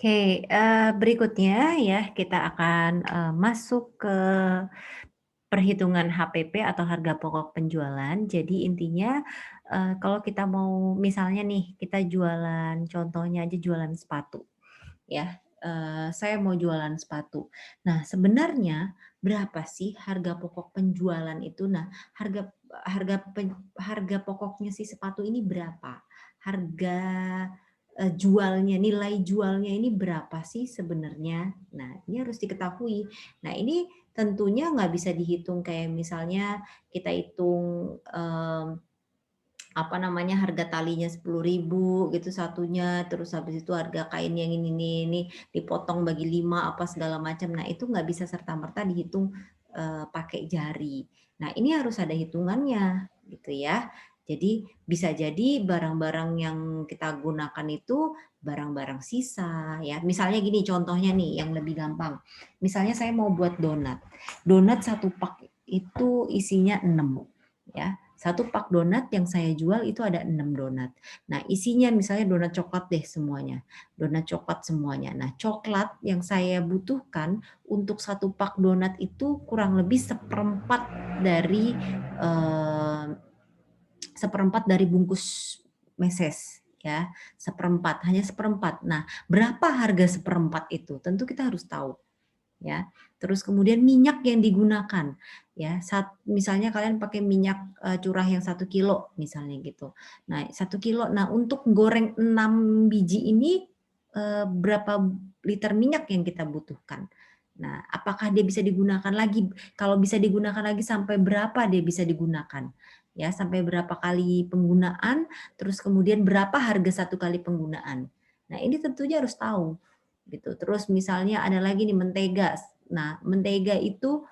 Oke, berikutnya ya kita akan, masuk ke perhitungan HPP atau harga pokok penjualan. Jadi intinya, kalau kita mau misalnya nih kita jualan contohnya aja jualan sepatu ya, saya mau jualan sepatu. Nah sebenarnya berapa sih harga pokok penjualan itu? Nah harga harga harga pokoknya si sepatu ini berapa? Harga, jualnya, nilai jualnya ini berapa sih sebenarnya? Nah ini harus diketahui. Nah ini tentunya nggak bisa dihitung kayak misalnya kita hitung, apa namanya, harga talinya 10.000 gitu satunya, terus habis itu harga kain yang ini dipotong bagi 5 apa segala macam. Nah, itu nggak bisa serta-merta dihitung, pakai jari. Nah, ini harus ada hitungannya gitu ya. Jadi bisa jadi barang-barang yang kita gunakan itu barang-barang sisa ya. Misalnya gini contohnya nih yang lebih gampang. Misalnya saya mau buat donat. Donat satu pak itu isinya 6 ya. Satu pak donat yang saya jual itu ada 6 donat. Nah, isinya misalnya donat coklat deh semuanya. Donat coklat semuanya. Nah, coklat yang saya butuhkan untuk satu pak donat itu kurang lebih eh, seperempat dari bungkus meses ya. Seperempat, hanya seperempat. Nah, berapa harga seperempat itu? Tentu kita harus tahu ya. Terus kemudian minyak yang digunakan ya. Misalnya kalian pakai minyak curah yang 1 kilo misalnya gitu. Nah 1 kilo. Nah untuk goreng 6 biji ini berapa liter minyak yang kita butuhkan? Nah apakah dia bisa digunakan lagi? Kalau bisa digunakan lagi sampai berapa dia bisa digunakan? Ya sampai berapa kali penggunaan? Terus kemudian berapa harga satu kali penggunaan? Nah ini tentunya harus tahu gitu. Terus misalnya ada lagi nih mentega. Nah, mentega itu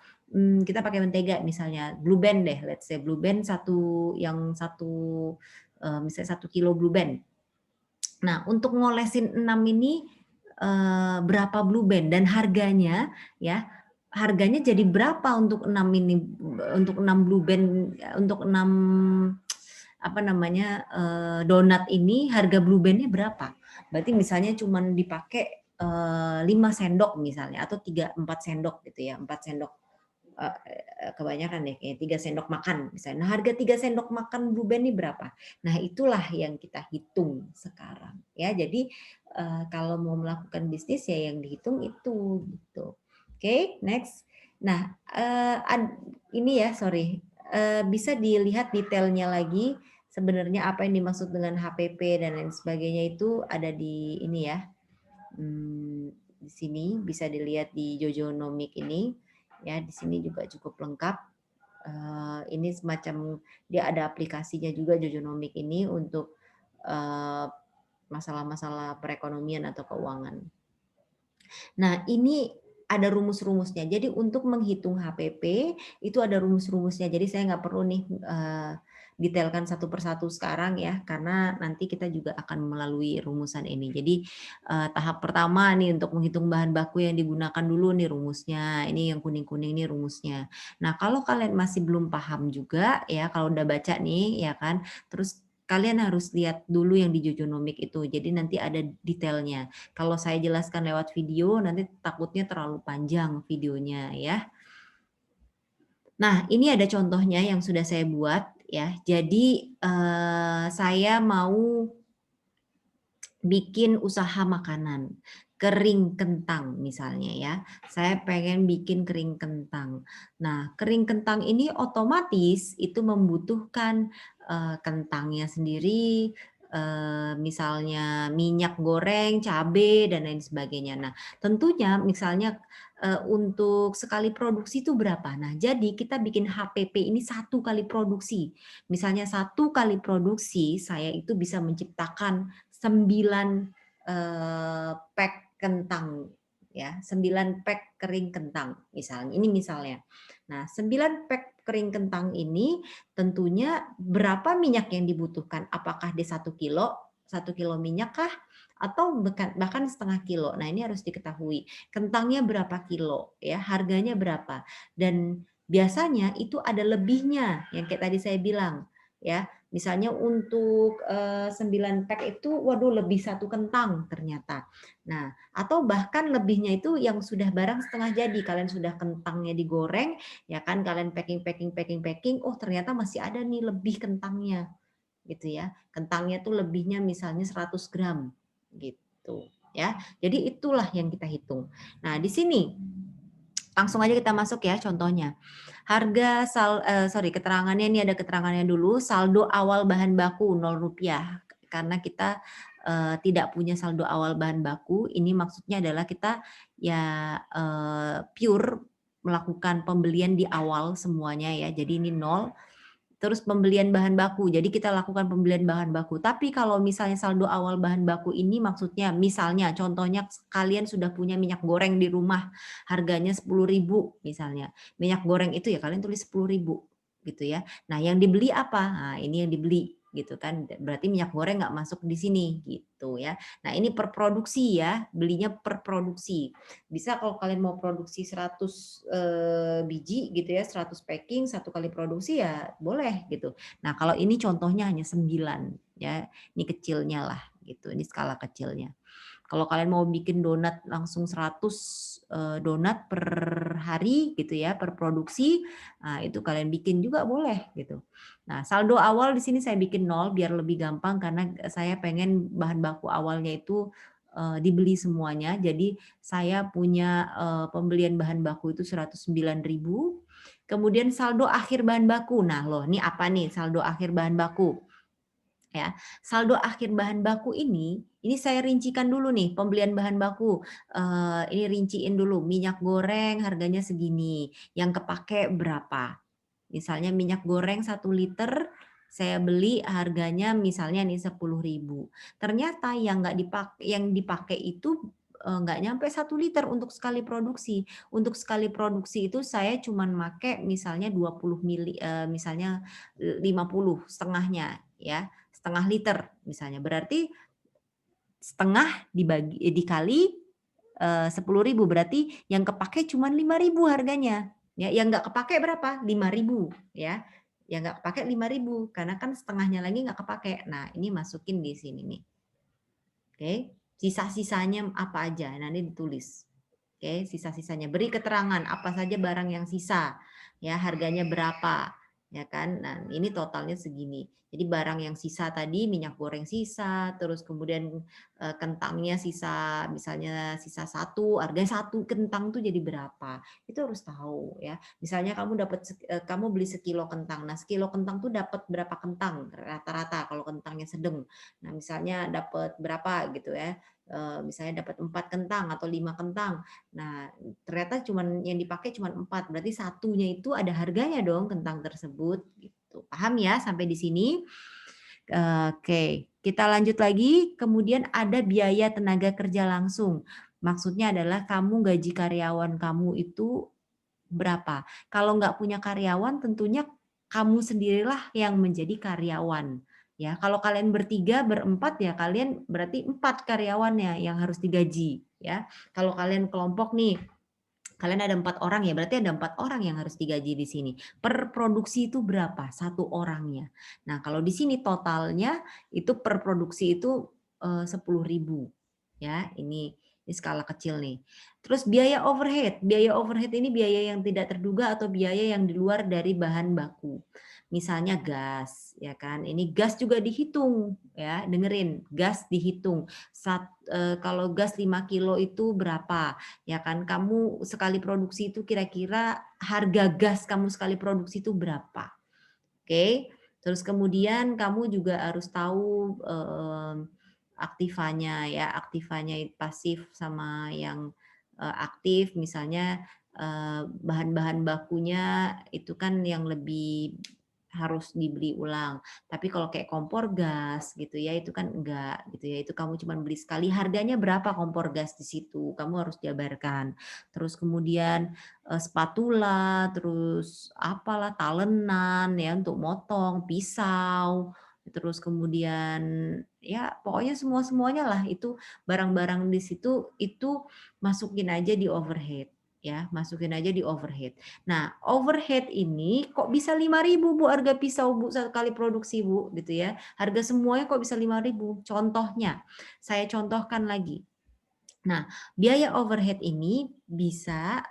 kita pakai mentega misalnya Blue Band deh, let's say Blue Band misalnya 1 kilo Blue Band. Nah, untuk ngolesin 6 ini berapa Blue Band dan harganya ya, harganya jadi berapa untuk 6 ini untuk 6 Blue Band untuk 6 apa namanya donat ini harga Blue Band-nya berapa? Berarti misalnya cuman dipakai 5 sendok misalnya atau 3-4 sendok gitu ya, 4 sendok kebanyakan deh kayak 3 sendok makan misalnya. Nah, harga 3 sendok makan Blue Band ini berapa? Nah, itulah yang kita hitung sekarang ya. Jadi kalau mau melakukan bisnis ya yang dihitung itu gitu. Oke, next. Nah, ini ya sorry, bisa dilihat detailnya lagi sebenarnya apa yang dimaksud dengan HPP dan lain sebagainya itu ada di ini ya. Di sini bisa dilihat di Jojonomic ini ya, di sini juga cukup lengkap. Ini semacam dia ada aplikasinya juga Jojonomic ini untuk masalah-masalah perekonomian atau keuangan. Nah, ini ada rumus-rumusnya. Jadi untuk menghitung HPP itu ada rumus-rumusnya. Jadi saya nggak perlu nih detailkan satu persatu sekarang ya, karena nanti kita juga akan melalui rumusan ini. Jadi tahap pertama nih untuk menghitung bahan baku yang digunakan dulu nih rumusnya. Ini yang kuning-kuning nih rumusnya. Nah kalau kalian masih belum paham juga ya, kalau udah baca nih ya kan, terus kalian harus lihat dulu yang di Jojonomic itu. Jadi nanti ada detailnya. Kalau saya jelaskan lewat video, nanti takutnya terlalu panjang videonya ya. Nah, ini ada contohnya yang sudah saya buat ya. Jadi saya mau bikin usaha makanan, kering kentang misalnya ya. Saya pengen bikin kering kentang. Nah, kering kentang ini otomatis itu membutuhkan kentangnya sendiri, misalnya minyak goreng, cabai dan lain sebagainya. Nah, tentunya misalnya untuk sekali produksi itu berapa? Nah, jadi kita bikin HPP ini satu kali produksi. Misalnya satu kali produksi saya itu bisa menciptakan 9 pack kentang ya, 9 pack kering kentang misalnya. Ini misalnya. Nah, 9 pack kering kentang ini tentunya berapa minyak yang dibutuhkan? Apakah di 1 kilo minyak kah? Atau bahkan setengah kilo. Nah, ini harus diketahui. Kentangnya berapa kilo ya, harganya berapa. Dan biasanya itu ada lebihnya yang kayak tadi saya bilang ya. Misalnya untuk 9 pack itu, waduh lebih satu kentang ternyata. Nah, atau bahkan lebihnya itu yang sudah barang setengah jadi, kalian sudah kentangnya digoreng, ya kan, kalian packing, oh ternyata masih ada nih lebih kentangnya, gitu ya. Kentangnya tuh lebihnya misalnya 100 gram, gitu ya. Jadi itulah yang kita hitung. Nah, di sini langsung aja kita masuk ya contohnya. Keterangannya ini ada keterangannya dulu, saldo awal bahan baku Rp0 karena kita tidak punya saldo awal bahan baku. Ini maksudnya adalah kita ya pure melakukan pembelian di awal semuanya ya. Jadi ini nol. Terus pembelian bahan baku, jadi kita lakukan pembelian bahan baku. Tapi kalau misalnya saldo awal bahan baku ini maksudnya, misalnya contohnya kalian sudah punya minyak goreng di rumah, harganya 10.000 misalnya. Minyak goreng itu ya kalian tulis 10.000 gitu ya. Nah yang dibeli apa? Nah ini yang dibeli gitu kan. Berarti minyak goreng nggak masuk di sini gitu ya. Nah ini per produksi ya, belinya per produksi. Bisa kalau kalian mau produksi 100 biji gitu ya, 100 packing, satu kali produksi ya boleh gitu. Nah kalau ini contohnya hanya 9 ya, ini kecilnya lah gitu, ini skala kecilnya. Kalau kalian mau bikin donat langsung 100 donat per hari gitu ya, per produksi, nah itu kalian bikin juga boleh gitu. Nah saldo awal di sini saya bikin 0 biar lebih gampang karena saya pengen bahan baku awalnya itu dibeli semuanya. Jadi saya punya pembelian bahan baku itu 109.000. Kemudian saldo akhir bahan baku. Nah, loh, ini apa nih saldo akhir bahan baku? Ya, saldo akhir bahan baku ini saya rincikan dulu nih pembelian bahan baku. Ini rinciin dulu minyak goreng harganya segini, yang kepake berapa. Misalnya minyak goreng 1 liter saya beli harganya misalnya nih 10.000. Ternyata yang dipakai itu nggak nyampe 1 liter untuk sekali produksi. Untuk sekali produksi itu saya cuman make misalnya 20 mili, misalnya 50 setengahnya ya, setengah liter misalnya. Berarti setengah dikali 10.000 berarti yang kepake cuma 5.000 harganya. Ya, yang nggak kepake berapa? 5.000 ya. Yang nggak kepake 5.000 karena kan setengahnya lagi nggak kepake. Nah, ini masukin di sini nih. Oke, sisa-sisanya apa aja? Nah, ini ditulis. Oke, sisa-sisanya. Beri keterangan apa saja barang yang sisa. Ya, harganya berapa. Ya kan? Nah, ini totalnya segini. Jadi barang yang sisa tadi minyak goreng sisa, terus kemudian kentangnya sisa, misalnya sisa satu, harganya satu kentang tuh jadi berapa? Itu harus tahu ya. Misalnya kamu beli sekilo kentang. Nah, sekilo kentang tuh dapat berapa kentang rata-rata kalau kentangnya sedang. Nah, misalnya dapat berapa gitu ya. Misalnya dapat 4 kentang atau 5 kentang. Nah, ternyata yang dipakai cuma 4, berarti satunya itu ada harganya dong kentang tersebut gitu. Paham ya sampai di sini? Oke, kita lanjut lagi. Kemudian ada biaya tenaga kerja langsung. Maksudnya adalah kamu gaji karyawan kamu itu berapa. Kalau nggak punya karyawan tentunya kamu sendirilah yang menjadi karyawan. Ya, kalau kalian bertiga, berempat ya kalian berarti 4 karyawannya yang harus digaji ya. Kalau kalian kelompok nih, kalian ada 4 orang ya, berarti ada 4 orang yang harus digaji di sini. Per produksi itu berapa? Satu orangnya. Nah, kalau di sini totalnya itu per produksi itu 10.000 ya. Ini skala kecil nih. Terus biaya overhead. Biaya overhead ini biaya yang tidak terduga atau biaya yang di luar dari bahan baku. Misalnya gas, ya kan? Ini gas juga dihitung ya, dengerin, gas dihitung. Kalau gas 5 kilo itu berapa? Ya kan, kamu sekali produksi itu kira-kira harga gas kamu sekali produksi itu berapa? Oke. Terus kemudian kamu juga harus tahu aktivanya ya, aktivanya pasif sama yang aktif. Misalnya bahan-bahan bakunya itu kan yang lebih harus dibeli ulang. Tapi kalau kayak kompor gas gitu ya, itu kan enggak gitu ya. Itu kamu cuma beli sekali. Harganya berapa kompor gas di situ? Kamu harus jabarkan. Terus kemudian spatula, terus apalah talenan ya untuk motong, pisau, terus kemudian ya pokoknya semua-semuanya lah itu barang-barang di situ itu masukin aja di overhead ya, masukin aja di overhead. Nah, overhead ini kok bisa 5.000 Bu harga pisau Bu sekali produksi Bu gitu ya. Harga semuanya kok bisa 5.000. Contohnya, saya contohkan lagi. Nah, biaya overhead ini bisa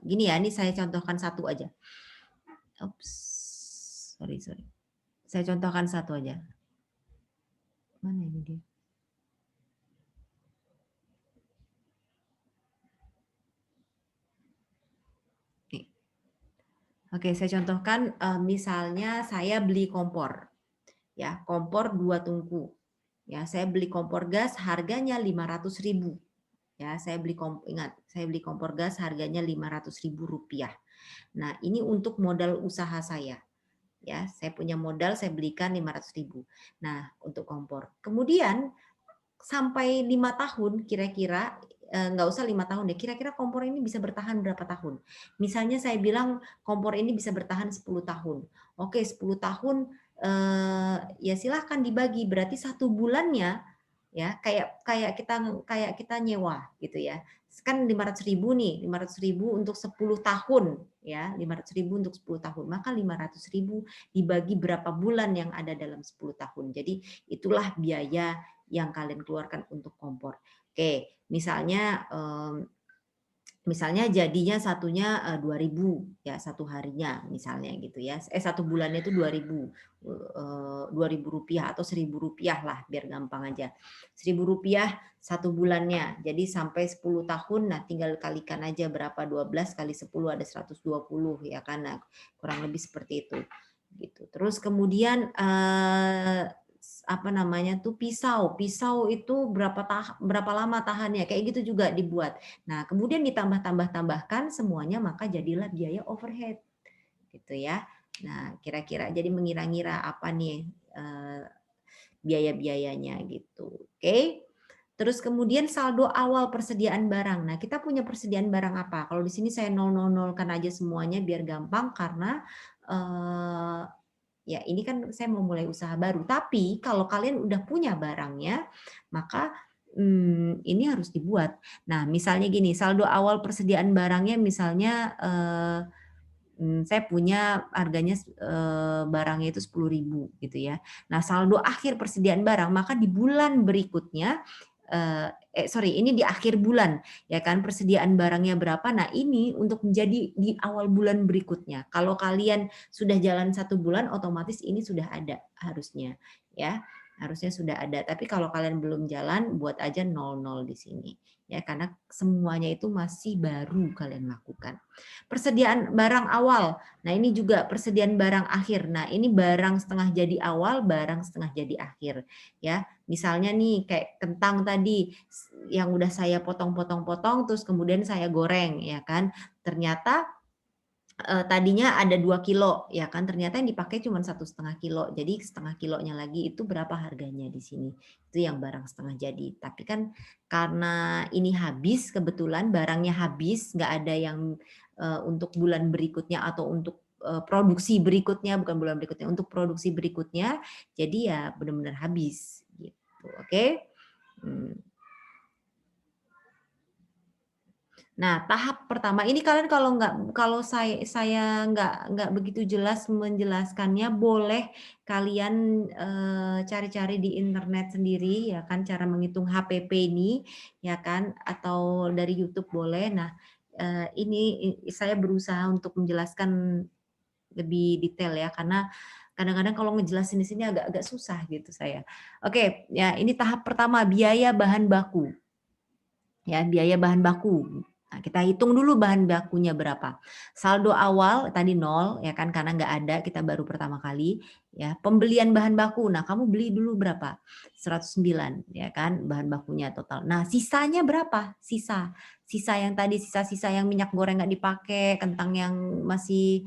gini ya, ini saya contohkan satu aja. Ups, sorry sorry. Saya contohkan satu aja. Mana ini dia? Nih. Oke, saya contohkan misalnya saya beli kompor. Ya, kompor 2 tungku. Ya, saya beli kompor gas harganya 500.000. Ya, ingat, saya beli kompor gas harganya Rp500.000. Nah, ini untuk modal usaha saya. Ya, saya punya modal, saya belikan 500.000. Nah, untuk kompor. Kemudian sampai 5 tahun kira-kira, nggak usah 5 tahun deh, kira-kira kompor ini bisa bertahan berapa tahun? Misalnya saya bilang kompor ini bisa bertahan 10 tahun. Oke, 10 tahun, ya silahkan dibagi, berarti 1 bulannya ya kayak kita nyewa gitu ya. Kan 500.000 nih, 500.000 untuk 10 tahun ya, 500.000 untuk 10 tahun. Maka 500.000 dibagi berapa bulan yang ada dalam 10 tahun. Jadi itulah biaya yang kalian keluarkan untuk kompor. Oke, misalnya jadinya satunya 2.000 ya satu harinya misalnya gitu ya. Satu bulannya itu 2.000 Rp2.000 atau Rp1.000 lah biar gampang aja. Rp1.000 satu bulannya. Jadi sampai 10 tahun, nah tinggal kalikan aja berapa, 12 kali 10 ada 120 ya kan. Nah, kurang lebih seperti itu. Gitu. Terus kemudian apa namanya tuh pisau itu berapa lama tahannya, kayak gitu juga dibuat. Nah, kemudian ditambahkan semuanya, maka jadilah biaya overhead gitu ya. Nah, kira-kira jadi mengira-ngira apa nih biaya-biayanya gitu. Oke. Terus kemudian saldo awal persediaan barang. Nah, kita punya persediaan barang apa? Kalau di sini saya nol-nol-nolkan aja semuanya biar gampang karena ya ini kan saya mau mulai usaha baru. Tapi kalau kalian udah punya barangnya, maka ini harus dibuat. Nah, misalnya gini, saldo awal persediaan barangnya misalnya saya punya harganya barangnya itu 10.000 gitu ya. Nah, saldo akhir persediaan barang, maka di bulan berikutnya ini di akhir bulan ya kan persediaan barangnya berapa. Nah, ini untuk menjadi di awal bulan berikutnya. Kalau kalian sudah jalan 1 bulan, otomatis ini sudah ada harusnya ya. Harusnya sudah ada. Tapi kalau kalian belum jalan, buat aja 00 di sini ya karena semuanya itu masih baru kalian lakukan. Persediaan barang awal. Nah, ini juga persediaan barang akhir. Nah, ini barang setengah jadi awal, barang setengah jadi akhir ya. Misalnya nih kayak kentang tadi yang udah saya potong-potong-potong terus kemudian saya goreng ya kan. Ternyata tadinya ada 2 kilo ya kan, ternyata yang dipakai cuma 1,5 kilo. Jadi setengah kilonya lagi itu berapa harganya di sini. Itu yang barang setengah jadi. Tapi kan karena ini habis, kebetulan barangnya habis, nggak ada yang untuk bulan berikutnya atau untuk produksi berikutnya, bukan bulan berikutnya, untuk produksi berikutnya. Jadi ya benar-benar habis gitu. Oke. Nah, tahap pertama ini kalian kalau saya nggak begitu jelas menjelaskannya, boleh kalian cari-cari di internet sendiri ya kan cara menghitung HPP ini ya kan atau dari YouTube boleh. Nah, ini saya berusaha untuk menjelaskan lebih detail ya karena kadang-kadang kalau ngejelasin di sini agak-agak susah gitu saya. Oke, ya ini tahap pertama biaya bahan baku. Ya, biaya bahan baku. Nah, kita hitung dulu bahan bakunya berapa. Saldo awal tadi 0 ya kan karena nggak ada, kita baru pertama kali ya. Pembelian bahan baku. Nah, kamu beli dulu berapa? 109 ya kan bahan bakunya total. Nah, sisanya berapa? Sisa yang tadi sisa-sisa yang minyak goreng nggak dipakai, kentang yang masih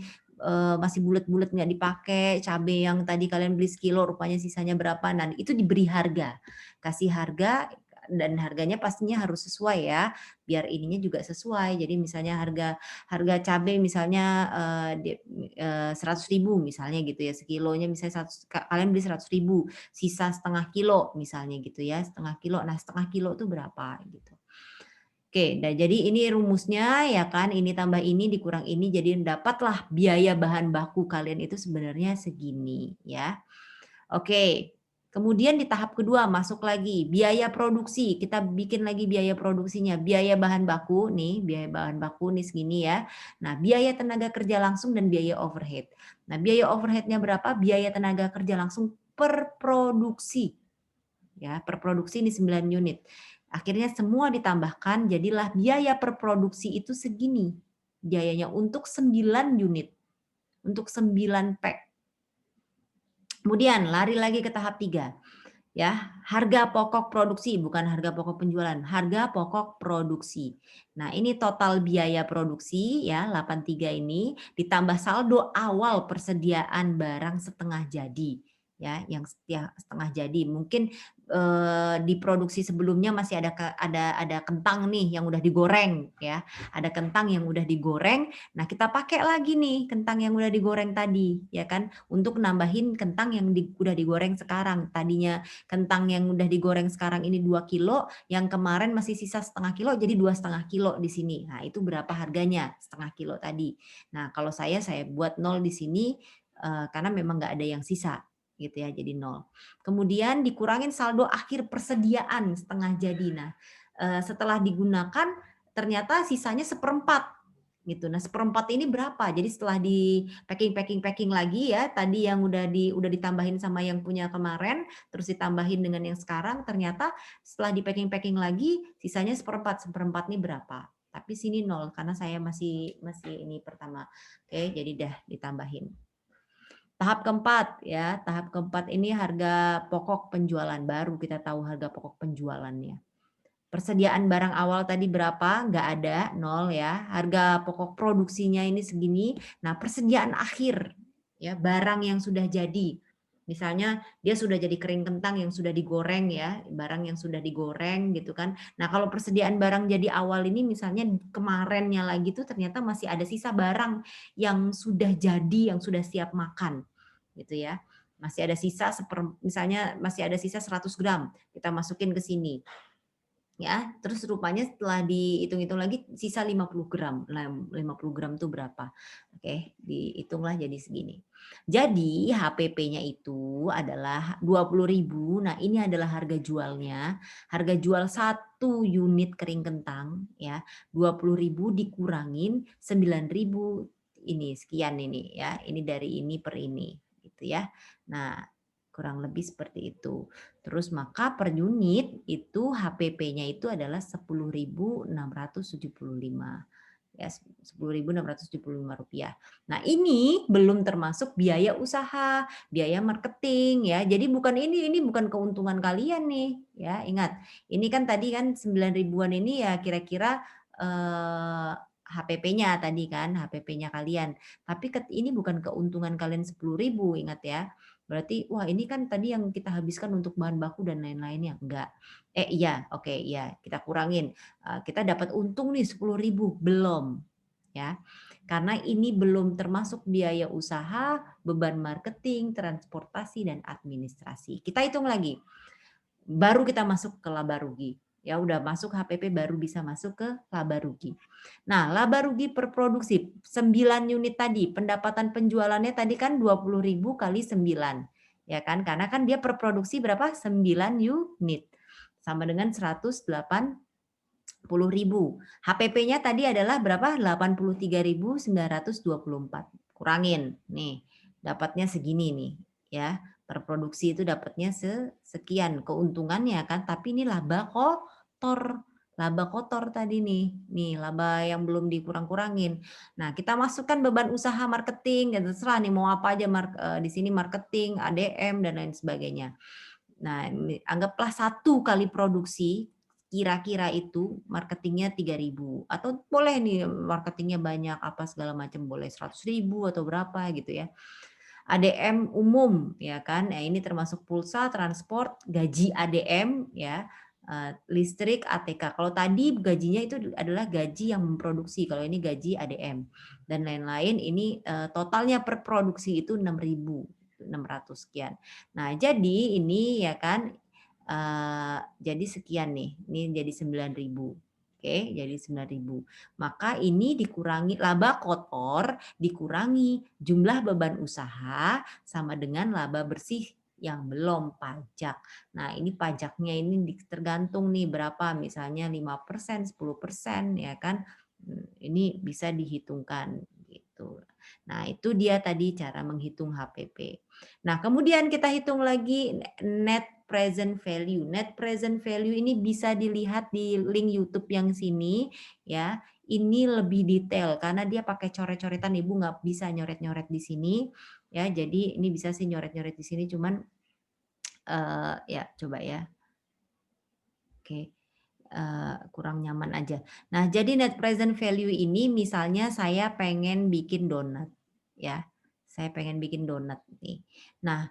bulat-bulat nggak dipakai, cabai yang tadi kalian beli sekilo rupanya sisanya berapa. Nah, itu diberi harga. Kasih harga dan harganya pastinya harus sesuai ya, biar ininya juga sesuai. Jadi misalnya harga harga cabai misalnya 100.000 misalnya gitu ya, sekilonya misalnya kalian beli 100.000, sisa setengah kilo misalnya gitu ya, setengah kilo. Nah, setengah kilo itu berapa gitu. Oke, nah jadi ini rumusnya ya kan, ini tambah ini dikurang ini jadi dapatlah biaya bahan baku kalian itu sebenarnya segini ya. Oke, kemudian di tahap kedua masuk lagi biaya produksi, kita bikin lagi biaya produksinya, biaya bahan baku nih, biaya bahan baku nih segini ya. Nah, biaya tenaga kerja langsung dan biaya overhead. Nah, biaya overheadnya berapa? Biaya tenaga kerja langsung per produksi. Ya, per produksi ini 9 unit. Akhirnya semua ditambahkan jadilah biaya per produksi itu segini. Biayanya untuk 9 unit, untuk 9 pack. Kemudian lari lagi ke tahap 3. Ya, harga pokok produksi bukan harga pokok penjualan, harga pokok produksi. Nah, ini total biaya produksi ya 83 ini ditambah saldo awal persediaan barang setengah jadi ya, yang setengah jadi. Mungkin di produksi sebelumnya masih ada kentang nih yang udah digoreng ya. Ada kentang yang udah digoreng. Nah, kita pakai lagi nih kentang yang udah digoreng tadi ya kan untuk nambahin kentang yang udah digoreng sekarang. Tadinya kentang yang udah digoreng sekarang ini 2 kilo, yang kemarin masih sisa setengah kilo, jadi 2,5 kilo di sini. Nah, itu berapa harganya setengah kilo tadi. Nah, kalau saya buat 0 di sini, karena memang nggak ada yang sisa gitu ya, jadi 0. Kemudian dikurangin saldo akhir persediaan setengah jadi. Nah, setelah digunakan ternyata sisanya seperempat gitu. Nah, seperempat ini berapa? Jadi setelah di packing lagi ya, tadi yang udah ditambahin sama yang punya kemarin, terus ditambahin dengan yang sekarang, ternyata setelah di packing lagi, sisanya seperempat. Seperempat ini berapa? Tapi sini 0 karena saya masih ini pertama. Oke, jadi dah ditambahin. Tahap keempat ya, tahap keempat ini harga pokok penjualan, baru kita tahu harga pokok penjualannya. Persediaan barang awal tadi berapa? Nggak ada, 0 ya. Harga pokok produksinya ini segini. Nah, persediaan akhir ya, barang yang sudah jadi. Misalnya dia sudah jadi kering kentang yang sudah digoreng ya, barang yang sudah digoreng gitu kan. Nah, kalau persediaan barang jadi awal ini misalnya kemarinnya lagi tuh ternyata masih ada sisa barang yang sudah jadi, yang sudah siap makan gitu ya. Masih ada sisa misalnya masih ada sisa 100 gram, kita masukin ke sini ya, terus rupanya setelah dihitung-hitung lagi sisa 50 gram. Nah, 50 gram itu berapa? Oke, dihitunglah jadi segini. Jadi HPP-nya itu adalah 20.000. Nah, ini adalah harga jualnya. Harga jual 1 unit kering kentang ya, 20.000 dikurangin 9.000 ini sekian ini ya. Ini dari ini per ini gitu ya. Nah, kurang lebih seperti itu. Terus maka per unit itu HPP-nya itu adalah 10.675 ya, Rp10.675. Nah, ini belum termasuk biaya usaha, biaya marketing ya. Jadi ini bukan keuntungan kalian nih ya. Ingat, ini kan tadi kan 9 ribuan ini ya kira-kira HPP-nya tadi kan, HPP-nya kalian. Tapi ini bukan keuntungan kalian 10.000, ingat ya. Berarti wah ini kan tadi yang kita habiskan untuk bahan baku dan lain-lainnya. Enggak. Iya, oke, iya, kita kurangin. Kita dapat untung nih 10.000, belum ya. Karena ini belum termasuk biaya usaha, beban marketing, transportasi dan administrasi. Kita hitung lagi. Baru kita masuk ke laba rugi. Ya udah masuk HPP baru bisa masuk ke laba rugi. Nah, laba rugi per produksi 9 unit tadi, pendapatan penjualannya tadi kan 20.000 kali 9. Ya kan? Karena kan dia per produksi berapa? 9 unit. Sama dengan 180.000. HPP-nya tadi adalah berapa? 83.924. Kurangin. Nih, dapatnya segini nih, ya. Per produksi itu dapatnya sekian keuntungannya kan, tapi ini laba kotor. Laba kotor tadi nih. Nih, laba yang belum dikurang-kurangin. Nah, kita masukkan beban usaha marketing, dan terserah nih mau apa aja di sini marketing, ADM dan lain sebagainya. Nah, anggaplah 1 kali produksi kira-kira itu marketingnya 3.000 atau boleh nih marketingnya banyak apa segala macam boleh 100.000 atau berapa gitu ya. ADM umum ya kan, ini termasuk pulsa, transport, gaji ADM ya, listrik, ATK. Kalau tadi gajinya itu adalah gaji yang memproduksi, kalau ini gaji ADM dan lain-lain. Ini totalnya per produksi itu 6.600 sekian. Nah, jadi ini ya kan jadi sekian nih, ini jadi 9.000. Oke, jadi 9.000. Maka ini dikurangi laba kotor, dikurangi jumlah beban usaha sama dengan laba bersih yang belum pajak. Nah, ini pajaknya ini tergantung nih berapa, misalnya 5%, 10% ya kan. Ini bisa dihitungkan gitu. Nah, itu dia tadi cara menghitung HPP. Nah, kemudian kita hitung lagi net present value. Net present value ini bisa dilihat di link YouTube yang sini ya. Ini lebih detail karena dia pakai coret-coretan, Ibu nggak bisa nyoret-nyoret di sini ya. Jadi ini bisa sih nyoret-nyoret di sini cuman ya coba ya. Oke. Kurang nyaman aja. Nah, jadi net present value ini misalnya saya pengen bikin donat ya. Saya pengen bikin donat nih. Nah,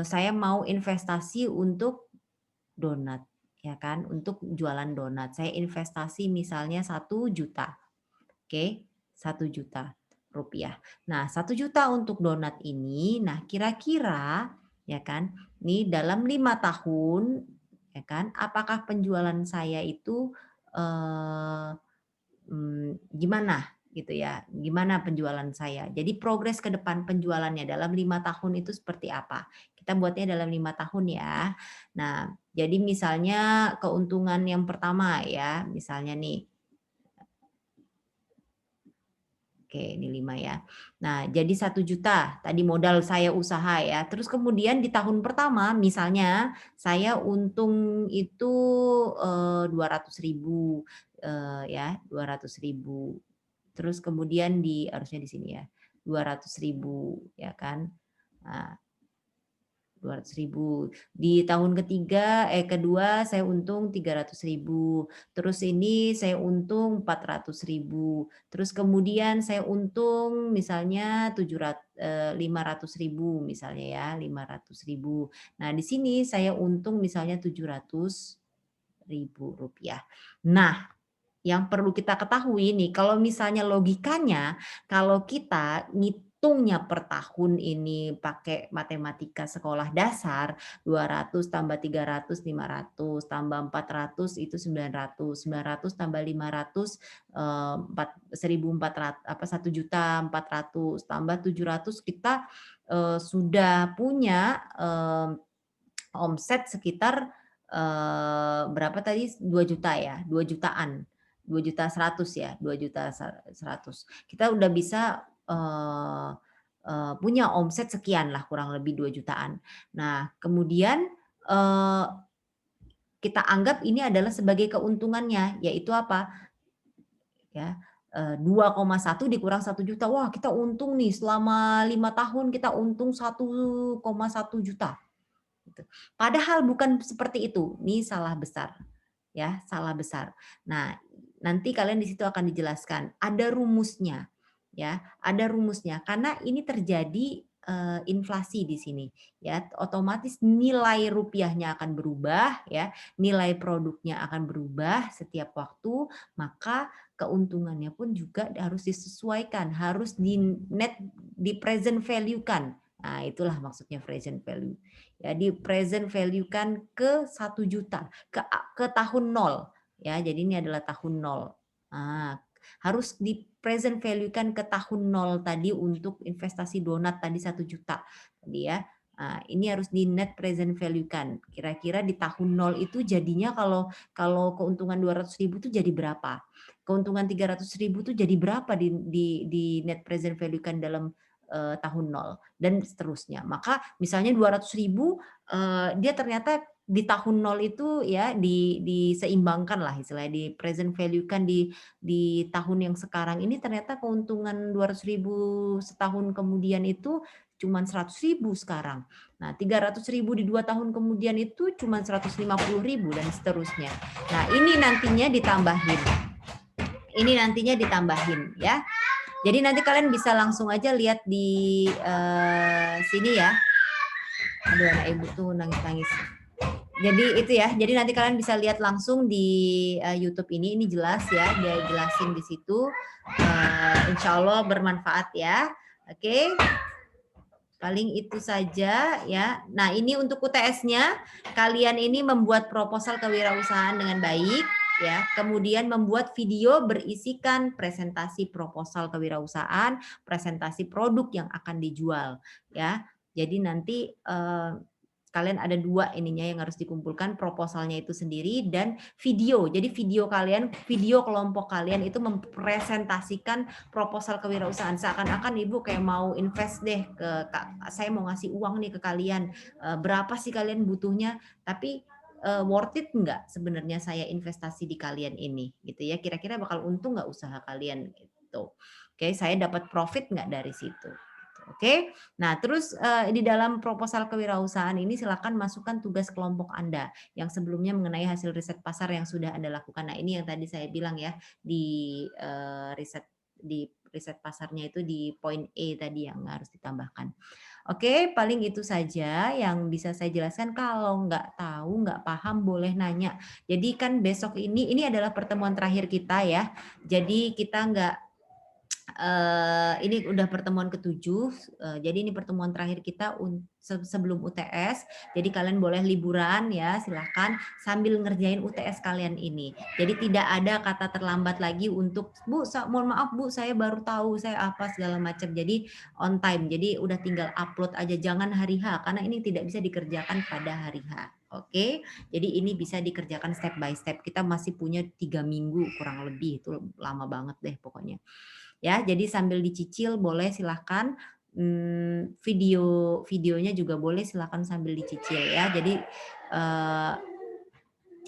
saya mau investasi untuk donat, ya kan, untuk jualan donat. Saya investasi misalnya 1 juta, oke, 1 juta rupiah. Nah, 1 juta untuk donat ini, nah kira-kira, ya kan, nih dalam 5 tahun, ya kan, apakah penjualan saya itu eh, gimana gitu ya, gimana penjualan saya. Jadi progres ke depan penjualannya dalam 5 tahun itu seperti apa. Kita buatnya dalam 5 tahun ya. Nah, jadi misalnya keuntungan yang pertama ya, misalnya nih, oke ini 5 ya. Nah, jadi 1 juta tadi modal saya usaha ya. Terus kemudian di tahun pertama misalnya saya untung itu 200.000 ya, 200.000. Terus kemudian harusnya di sini ya, 200.000 ya kan. Nah, 200.000. Di tahun kedua saya untung 300.000. Terus ini saya untung 400.000. Terus kemudian saya untung misalnya 500.000 misalnya ya, 500.000. Nah, di sini saya untung misalnya 700.000 rupiah. Nah, yang perlu kita ketahui nih, kalau misalnya logikanya, kalau kita ngitungnya per tahun ini pakai matematika sekolah dasar, 200 tambah 300, 500, tambah 400 itu 900, 900 tambah 500, 1.400, 1.400.000, tambah 700 kita sudah punya omset sekitar berapa tadi? 2 juta ya, 2 jutaan. 2.100.000 ya, 2.100.000. Kita udah bisa punya omset sekian lah kurang lebih 2 jutaan. Nah, kemudian kita anggap ini adalah sebagai keuntungannya, yaitu apa? Ya, 2,1 dikurang 1 juta. Wah, kita untung nih selama 5 tahun kita untung 1,1 juta. Gitu. Padahal bukan seperti itu. Ini salah besar. Ya, salah besar. Nah, nanti kalian di situ akan dijelaskan. Ada rumusnya. Ya, ada rumusnya karena ini terjadi inflasi di sini ya, otomatis nilai rupiahnya akan berubah ya, nilai produknya akan berubah setiap waktu, maka keuntungannya pun juga harus disesuaikan, harus di present value kan. Nah, itulah maksudnya present value. Ya, di present value kan ke 1 juta, ke tahun 0 ya. Jadi ini adalah tahun 0. Nah, harus di present value kan ke tahun 0 tadi untuk investasi donat tadi 1 juta tadi ya. Nah, ini harus di net present value kan. Kira-kira di tahun 0 itu jadinya kalau keuntungan 200.000 itu jadi berapa? Keuntungan 300.000 itu jadi berapa di net present value kan dalam tahun 0 dan seterusnya. Maka misalnya 200.000 dia ternyata di tahun 0 itu ya diseimbangkan lah istilahnya, di present value kan di tahun yang sekarang ini ternyata keuntungan 200.000 setahun kemudian itu cuma 100.000 sekarang. Nah, 300.000 di 2 tahun kemudian itu cuma 150.000 dan seterusnya. Nah, ini nantinya ditambahin. Ini nantinya ditambahin ya. Jadi nanti kalian bisa langsung aja lihat di sini ya. Aduh, anak ibu tuh nangis-nangis. Jadi itu ya. Jadi nanti kalian bisa lihat langsung di YouTube ini jelas ya. Dia jelasin di situ. Insya Allah bermanfaat ya. Oke. Paling itu saja ya. Nah, ini untuk UTS-nya. Kalian ini membuat proposal kewirausahaan dengan baik ya. Kemudian membuat video berisikan presentasi proposal kewirausahaan, presentasi produk yang akan dijual, ya. Jadi nanti kalian ada 2 ininya yang harus dikumpulkan, proposalnya itu sendiri dan video. Jadi video kalian, video kelompok kalian itu mempresentasikan proposal kewirausahaan. Seakan-akan Ibu kayak mau invest deh saya mau ngasih uang nih ke kalian, berapa sih kalian butuhnya, tapi worth it nggak sebenarnya saya investasi di kalian ini, gitu ya. Kira-kira bakal untung nggak usaha kalian, gitu. Oke, saya dapat profit nggak dari situ, gitu. Oke. Nah, terus di dalam proposal kewirausahaan ini silakan masukkan tugas kelompok Anda yang sebelumnya mengenai hasil riset pasar yang sudah Anda lakukan. Nah, ini yang tadi saya bilang ya di riset pasarnya itu di poin E tadi yang harus ditambahkan. Oke, paling itu saja yang bisa saya jelaskan. Kalau nggak tahu, nggak paham, boleh nanya. Jadi kan besok ini adalah pertemuan terakhir kita ya. Jadi kita nggak ini udah pertemuan ke-7, jadi ini pertemuan terakhir kita sebelum UTS. Jadi kalian boleh liburan ya, silakan sambil ngerjain UTS kalian ini. Jadi tidak ada kata terlambat lagi untuk, "Bu, mohon maaf Bu, saya baru tahu, saya apa segala macam." Jadi on time. Jadi udah tinggal upload aja, jangan hari H karena ini tidak bisa dikerjakan pada hari H. Oke, jadi ini bisa dikerjakan step by step. Kita masih punya 3 minggu kurang lebih, itu lama banget deh pokoknya. Ya, jadi sambil dicicil boleh silahkan, videonya juga boleh silahkan sambil dicicil ya. Jadi, eee,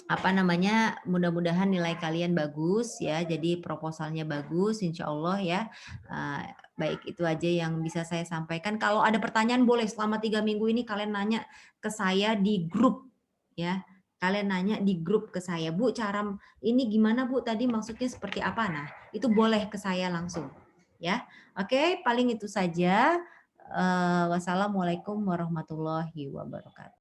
apa namanya, mudah-mudahan nilai kalian bagus ya, jadi proposalnya bagus insya Allah ya. Baik itu aja yang bisa saya sampaikan. Kalau ada pertanyaan boleh selama 3 minggu ini kalian nanya ke saya di grup ya. Kalian nanya di grup ke saya, "Bu, cara ini gimana Bu, tadi maksudnya seperti apa?" Nah, itu boleh ke saya langsung. Ya, oke, paling itu saja. Wassalamualaikum warahmatullahi wabarakatuh.